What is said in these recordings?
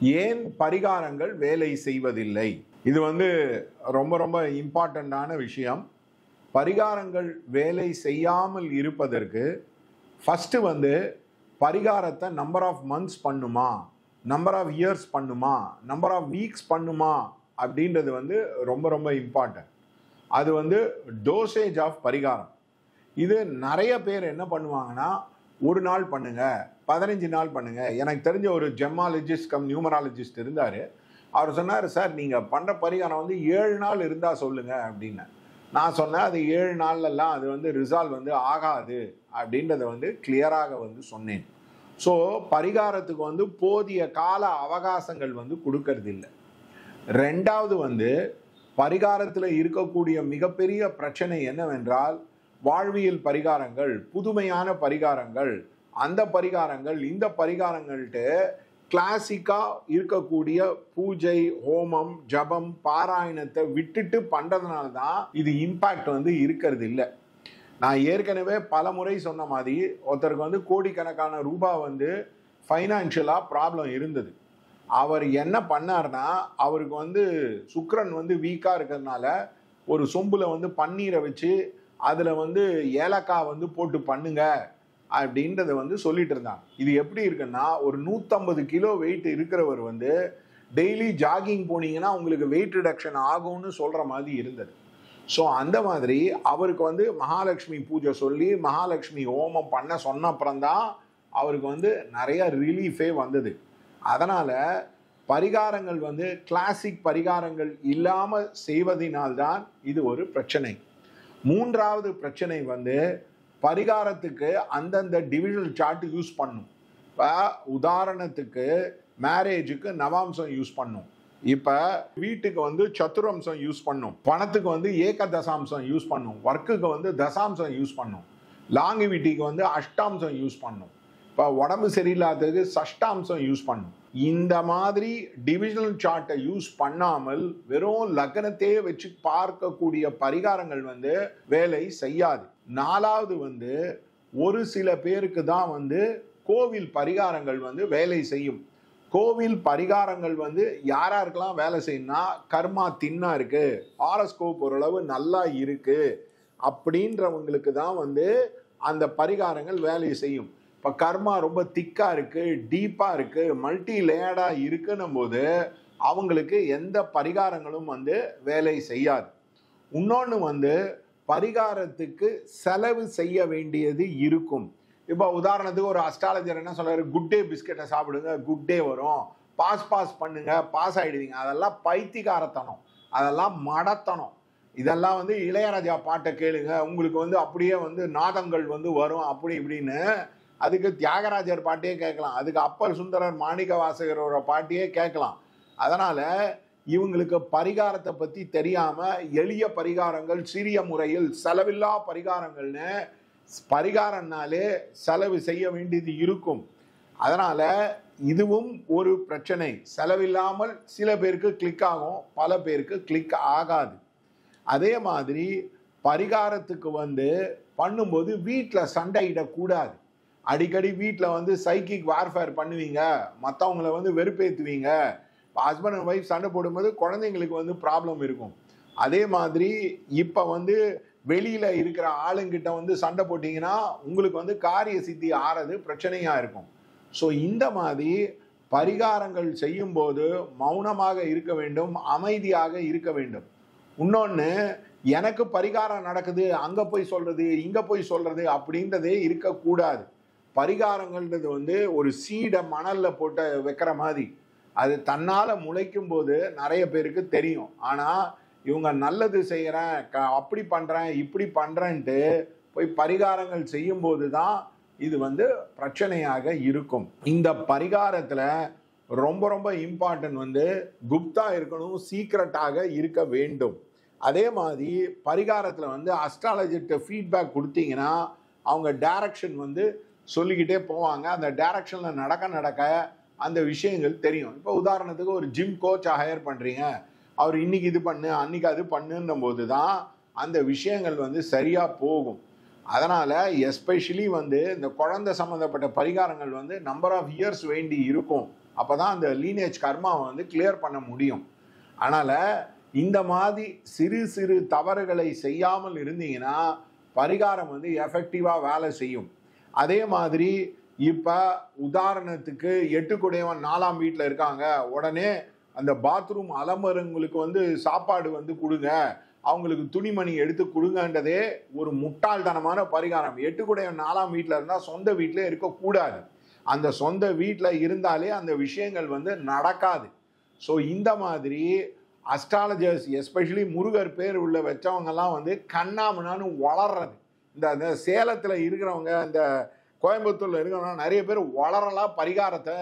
ஏன் பரிகாரங்கள் வேலை செய்வதில்லை? இது ரொம்ப ரொம்ப இம்பார்ட்டண்டான விஷயம். பரிகாரங்கள் வேலை செய்யாமல் இருப்பதற்கு ஃபஸ்ட்டு பரிகாரத்தை நம்பர் ஆஃப் மந்த்ஸ் பண்ணுமா, நம்பர் ஆஃப் இயர்ஸ் பண்ணுமா, நம்பர் ஆஃப் வீக்ஸ் பண்ணுமா அப்படின்றது ரொம்ப ரொம்ப இம்பார்ட்டன்ட். அது டோசேஜ் ஆஃப் பரிகாரம். இது நிறைய பேர் என்ன பண்ணுவாங்கன்னா, ஒரு நாள் பண்ணுங்க, 15 நாள் பண்ணுங்க. எனக்கு தெரிஞ்ச ஒரு ஜெமாலஜிஸ்ட் கம் நியூமராலஜிஸ்ட் இருந்தார். அவர் சொன்னார், சார் நீங்கள் பண்ணுற பரிகாரம் 7 நாள் இருந்தால் சொல்லுங்க அப்படின்னு. நான் சொன்னேன், அது 7 நாள்லாம் அது ரிசால்வ் ஆகாது அப்படின்றத கிளியராக சொன்னேன். ஸோ பரிகாரத்துக்கு போதிய கால அவகாசங்கள் கொடுக்கறது இல்லை. ரெண்டாவது பரிகாரத்தில் இருக்கக்கூடிய மிகப்பெரிய பிரச்சனை என்னவென்றால், வாழ்வியல் பரிகாரங்கள், புதுமையான பரிகாரங்கள், அந்த பரிகாரங்கள் இந்த பரிகாரங்கள்ட்டு கிளாசிக்கா இருக்கக்கூடிய பூஜை, ஹோமம், ஜபம், பாராயணத்தை விட்டுட்டு பண்றதுனால தான் இது இம்பாக்ட் இருக்கிறது இல்லை. நான் ஏற்கனவே பல முறை சொன்ன மாதிரி, ஒருத்தருக்கு கோடிக்கணக்கான ரூபாய் ஃபைனான்ஷியலா ப்ராப்ளம் இருந்தது. அவர் என்ன பண்ணார்னா, அவருக்கு சுக்கிரன் வீக்கா இருக்கிறதுனால ஒரு சொம்புல பன்னீரை வச்சு அதுல ஏலக்காய் போட்டு பண்ணுங்க அப்படின்றத சொல்லிட்டு இருந்தாங்க. இது எப்படி இருக்குன்னா, ஒரு 150 கிலோ வெயிட் இருக்கிறவர் டெய்லி ஜாகிங் போனீங்கன்னா உங்களுக்கு வெயிட் ரிடக்ஷன் ஆகும்னு சொல்ற மாதிரி இருந்தது. ஸோ அந்த மாதிரி அவருக்கு மகாலட்சுமி பூஜை சொல்லி மகாலட்சுமி ஹோமம் பண்ண சொன்ன அப்புறம்தான் அவருக்கு நிறைய ரிலீஃபே வந்தது. அதனால பரிகாரங்கள் கிளாசிக் பரிகாரங்கள் இல்லாமல் செய்வதனால்தான் இது ஒரு பிரச்சனை. மூன்றாவது பிரச்சனை பரிகாரத்துக்கு அந்தந்த டிவிஷனல் சார்ட் யூஸ் பண்ணும். இப்போ உதாரணத்துக்கு மேரேஜுக்கு நவாம்சம் யூஸ் பண்ணும், இப்போ வீட்டுக்கு சதுரம்சம் யூஸ் பண்ணும், பணத்துக்கு ஏக தசாம்சம் யூஸ் பண்ணும், ஒர்க்குக்கு தசாம்சம் யூஸ் பண்ணும், லாங்குவிட்டிக்கு அஷ்டாம்சம் யூஸ் பண்ணும், இப்போ உடம்பு சரியில்லாததுக்கு சஷ்டாம்சம் யூஸ் பண்ணும். இந்த மாதிரி டிவிஷனல் சார்ட்டை யூஸ் பண்ணாமல் வெறும் லக்னத்தையே வச்சு பார்க்கக்கூடிய பரிகாரங்கள் வேலை செய்யாது. நாலாவது ஒரு சில பேருக்கு தான் கோவில் பரிகாரங்கள் வேலை செய்யும். கோவில் பரிகாரங்கள் யாராருக்கெல்லாம் வேலை செய்யணும்னா, கர்மா தின்னா இருக்கு, ஹாரோஸ்கோப் ஓரளவு நல்லா இருக்கு அப்படின்றவங்களுக்கு தான் அந்த பரிகாரங்கள் வேலை செய்யும். இப்போ கர்மா ரொம்ப திக்கா இருக்கு, டீப்பா இருக்கு, மல்டி லேயர்டா இருக்குன்னும் போது அவங்களுக்கு எந்த பரிகாரங்களும் வேலை செய்யாது. இன்னொன்று பரிகாரத்துக்கு செலவு செய்ய வேண்டியது இருக்கும். இப்போ உதாரணத்துக்கு ஒரு அஸ்ட்ராலஜர் என்ன சொல்றாரு, குட் டே பிஸ்கெட்டை சாப்பிடுங்க, குட் டே வரும், பாஸ் பண்ணுங்க, பாஸ் ஆயிடுவீங்க. அதெல்லாம் பைத்தியக்காரத்தனம், அதெல்லாம் மடத்தனம். இதெல்லாம் இளையராஜா பாட்டை கேளுங்க, உங்களுக்கு அப்படியே நாதங்கள் வரும் அப்படி இப்படின்னு. அதுக்கு தியாகராஜர் பாட்டியே கேட்கலாம், அதுக்கு அப்பர் சுந்தரர் மாணிக்க வாசகரோட பாட்டியே கேட்கலாம். அதனால இவங்களுக்கு பரிகாரத்தை பத்தி தெரியாம எளிய பரிகாரங்கள், சிறிய முறையில் செலவில்லா பரிகாரங்கள்னு, பரிகாரம்னாலே செலவு செய்ய வேண்டியது இருக்கும். அதனால இதுவும் ஒரு பிரச்சனை. செலவில்லாமல் சில பேருக்கு கிளிக் ஆகும், பல பேருக்கு கிளிக் ஆகாது. அதே மாதிரி பரிகாரத்துக்கு பண்ணும்போது வீட்டில் சண்டையிடக்கூடாது. அடிக்கடி வீட்டில் சைக்கிக் வார்ஃபேர் பண்ணுவீங்க, மற்றவங்களை வெறுப்பேற்றுவீங்க. ஹஸ்பண்ட் அண்ட் ஒய்ஃப் சண்டை போடும்போது குழந்தைங்களுக்கு ப்ராப்ளம் இருக்கும். அதே மாதிரி இப்போ வெளியில இருக்கிற ஆளுங்கிட்ட சண்டை போட்டிங்கன்னா உங்களுக்கு காரிய சித்தி ஆறது பிரச்சனையாக இருக்கும். ஸோ இந்த மாதிரி பரிகாரங்கள் செய்யும்போது மௌனமாக இருக்க வேண்டும், அமைதியாக இருக்க வேண்டும். இன்னொன்று, எனக்கு பரிகாரம் நடக்குது, அங்கே போய் சொல்றது இங்கே போய் சொல்றது அப்படின்றதே இருக்கக்கூடாது. பரிகாரங்கள்ன்றது ஒரு சீடை மணலில் போட்டு வைக்கிற மாதிரி, அது தன்னால் முளைக்கும் போது நிறைய பேருக்கு தெரியும். ஆனால் இவங்க நல்லது செய்கிறேன், அப்படி பண்ணுறேன், இப்படி பண்ணுறேன்ட்டு போய் பரிகாரங்கள் செய்யும்போது தான் இது பிரச்சனையாக இருக்கும். இந்த பரிகாரத்தில் ரொம்ப ரொம்ப இம்பார்ட்டன்ட் குப்தா இருக்கணும், சீக்ரெட்டாக இருக்க வேண்டும். அதே மாதிரி பரிகாரத்தில் அஸ்ட்ராலஜிட்ட ஃபீட்பேக் கொடுத்தீங்கன்னா அவங்க டைரக்ஷன் சொல்லிக்கிட்டே போவாங்க. அந்த டைரக்ஷனில் நடக்க அந்த விஷயங்கள் தெரியும். இப்போ உதாரணத்துக்கு ஒரு ஜிம் கோச்சை ஹையர் பண்ணுறீங்க, அவர் இன்னைக்கு இது பண்ணு அன்னைக்கு அது பண்ணுன்னும் போது தான் அந்த விஷயங்கள் சரியாக போகும். அதனால் எஸ்பெஷலி இந்த குழந்தை சம்மந்தப்பட்ட பரிகாரங்கள் நம்பர் ஆஃப் இயர்ஸ் வேண்டி இருக்கும். அப்போ தான் அந்த லீனேஜ் கர்மாவை வந்து கிளியர் பண்ண முடியும். அதனால் இந்த மாதிரி சிறு சிறு தவறுகளை செய்யாமல் இருந்தீங்கன்னா பரிகாரம் வந்து எஃபெக்டிவாக வேலை செய்யும். அதே மாதிரி இப்போ உதாரணத்துக்கு 8 குடையவன் 4ஆம் வீட்டில் இருக்காங்க, உடனே அந்த பாத்ரூம் அலம்பரங்களுக்கு வந்து சாப்பாடு வந்து கொடுங்க, அவங்களுக்கு துணிமணி எடுத்து கொடுங்கன்றதே ஒரு முட்டாள்தனமான பரிகாரம். 8 குடையவன் 4ஆம் வீட்டில் இருந்தால் சொந்த வீட்டிலே இருக்கக்கூடாது. அந்த சொந்த வீட்டில் இருந்தாலே அந்த விஷயங்கள் வந்து நடக்காது. ஸோ இந்த மாதிரி அஸ்ட்ராலஜர்ஸ் எஸ்பெஷலி முருகர் பேர் உள்ள வச்சவங்கெல்லாம் வந்து கண்ணாமண்ணான்னு வளர்றது. இந்த சேலத்தில் இருக்கிறவங்க, இந்த கோயம்புத்தூரில் இருக்கிறவங்க நிறைய பேர் வளரலாம் பரிகாரத்தை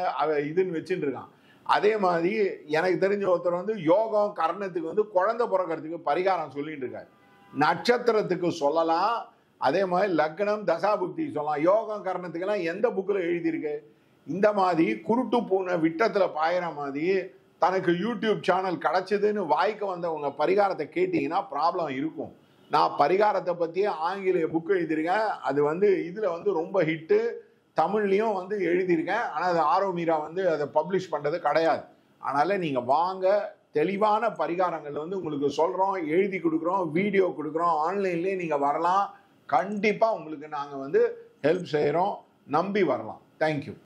இதுன்னு வச்சுட்டு இருக்கான். அதே மாதிரி எனக்கு தெரிஞ்ச ஒருத்தர் வந்து யோகம் கர்ணத்துக்கு வந்து குழந்தை பிறக்கிறதுக்கு பரிகாரம் சொல்லிட்டு இருக்காரு. நட்சத்திரத்துக்கு சொல்லலாம், அதே மாதிரி லக்னம் தசாபுக்தி சொல்லலாம். யோகம் கர்ணத்துக்கெல்லாம் எந்த புக்கில் எழுதியிருக்கு? இந்த மாதிரி குருட்டு பூனை விட்டத்தில் பாயிற மாதிரி தனக்கு யூடியூப் சேனல் கிடச்சிதுன்னு வாய்க்கு வந்தவங்க பரிகாரத்தை கேட்டிங்கன்னா ப்ராப்ளம் இருக்கும். நான் பரிகாரத்தை பற்றியே ஆங்கிலேய புக்கு எழுதியிருக்கேன். அது வந்து இதில் வந்து ரொம்ப ஹிட்டு, தமிழ்லையும் வந்து எழுதியிருக்கேன். ஆனால் அது ஆரோமீரா வந்து அதை பப்ளிஷ் பண்ணுறது கிடையாது. அதனால் நீங்கள் வாங்க, தெளிவான பரிகாரங்கள் வந்து உங்களுக்கு சொல்கிறோம், எழுதி கொடுக்குறோம், வீடியோ கொடுக்குறோம், ஆன்லைன்லேயே நீங்கள் வரலாம். கண்டிப்பாக உங்களுக்கு நாங்கள் வந்து ஹெல்ப் செய்கிறோம், நம்பி வரலாம். தேங்க்யூ.